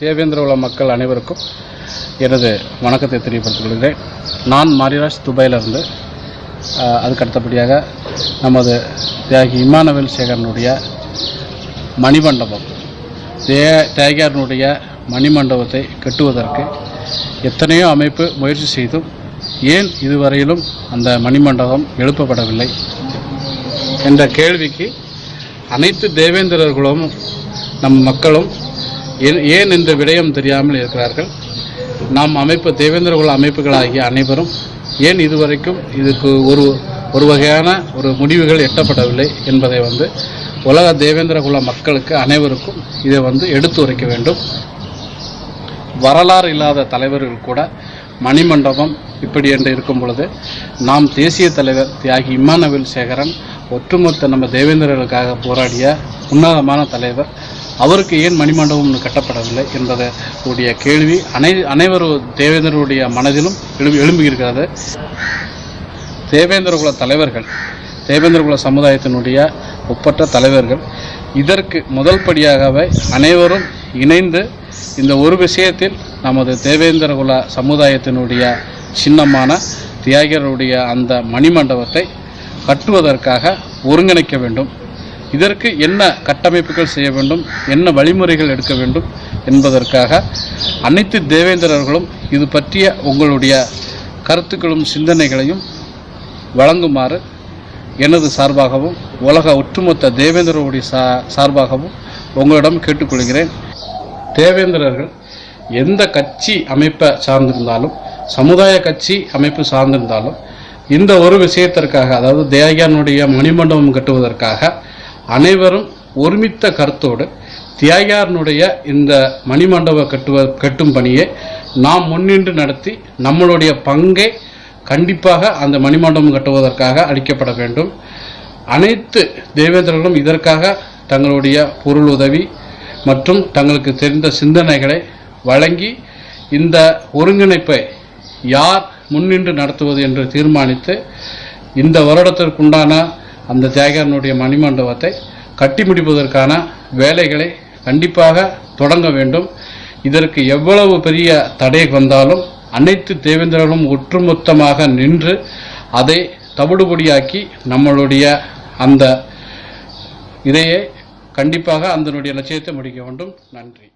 தேவேந்திர குல மக்கள் அனைவருக்கும் எனது வணக்கத்தை தெரியப்படுத்திக் கொள்கிறேன். நான் மாரிராஜ் துபாயிலிருந்து. அதுக்கு அடுத்தபடியாக நமது தியாகி இம்மானுவேல் சேகரனுடைய மணிமண்டபம், தியாகியாரனுடைய மணிமண்டபத்தை கட்டுவதற்கு எத்தனையோ அமைப்பு முயற்சி செய்தும் ஏன் இதுவரையிலும் அந்த மணிமண்டபம் எழுப்பப்படவில்லை என்ற கேள்விக்கு அனைத்து தேவேந்திரர்களும் நம் மக்களும் ஏன் இந்த விடயம் தெரியாமல் இருக்கிறார்கள். நாம் தேவேந்திர குல அமைப்புகளாகிய அனைவரும் ஏன் இதுவரைக்கும் இதுக்கு ஒரு வகையான ஒரு முடிவுகள் எட்டப்படவில்லை என்பதை உலக தேவேந்திர குல மக்களுக்கு அனைவருக்கும் இதை எடுத்து உரைக்க வேண்டும். வரலாறு இல்லாத தலைவர்கள் கூட மணிமண்டபம் இப்படி என்று இருக்கும் பொழுது நாம் தேசிய தலைவர் தியாகி இம்மானுவேல் சேகரன் ஒட்டுமொத்த நம்ம தேவேந்திரர்களுக்காக போராடிய உன்னதமான தலைவர், அவருக்கு ஏன் மணிமண்டபம் கட்டப்படவில்லை என்பதற்குரிய கேள்வி அனைவரும் தேவேந்திரருடைய மனதிலும் எழும்புகிறது. தேவேந்திர குல தலைவர்கள், தேவேந்திர குல சமுதாயத்தினுடைய ஒப்பற்ற தலைவர்கள் இதற்கு முதல் படியாகவே அனைவரும் இணைந்து இந்த ஒரு விஷயத்தில் நமது தேவேந்திர குல சமுதாயத்தினுடைய சின்னமான தியாகியருடைய அந்த மணிமண்டபத்தை கட்டுவதற்காக ஒருங்கிணைக்க வேண்டும். இதற்கு என்ன கட்டமைப்புகள் செய்ய வேண்டும், என்ன வழிமுறைகள் எடுக்க வேண்டும் என்பதற்காக அனைத்து தேவேந்திரர்களும் இது பற்றிய உங்களுடைய கருத்துக்களும் சிந்தனைகளையும் வழங்குமாறு எனது சார்பாகவும் உலக ஒட்டுமொத்த தேவேந்திரருடைய சார்பாகவும் உங்களிடம் கேட்டுக்கொள்கிறேன். தேவேந்திரர்கள் எந்த கட்சி அமைப்பை சார்ந்திருந்தாலும், சமுதாய கட்சி அமைப்பு சார்ந்திருந்தாலும், இந்த ஒரு விஷயத்திற்காக, அதாவது தியாகியாரனுடைய மணிமண்டபம் கட்டுவதற்காக அனைவரும் ஒருமித்த கருத்தோடு தியாகியாரனுடைய இந்த மணிமண்டப கட்டும் பணியை நாம் முன்னின்று நடத்தி நம்மளுடைய பங்கை கண்டிப்பாக அந்த மணிமண்டபம் கட்டுவதற்காக அளிக்கப்பட வேண்டும். அனைத்து தேவேந்திரர்களும் இதற்காக தங்களுடைய பொருள் உதவி மற்றும் தங்களுக்கு தெரிந்த சிந்தனைகளை வழங்கி இந்த ஒருங்கிணைப்பை யார் முன்னின்று நடத்துவது என்று தீர்மானித்து இந்த வருடத்திற்குண்டான அந்த தியாகியாரனுடைய மணிமண்டபத்தை கட்டி முடிப்பதற்கான வேலைகளை கண்டிப்பாக தொடங்க வேண்டும். இதற்கு எவ்வளவு பெரிய தடை வந்தாலும் அனைத்து தேவேந்திரர்களும் ஒட்டுமொத்தமாக நின்று அதை தவிடுபடியாக்கி நம்மளுடைய அந்த இதையே கண்டிப்பாக அதனுடைய லட்சியத்தை முடிக்க வேண்டும். நன்றி.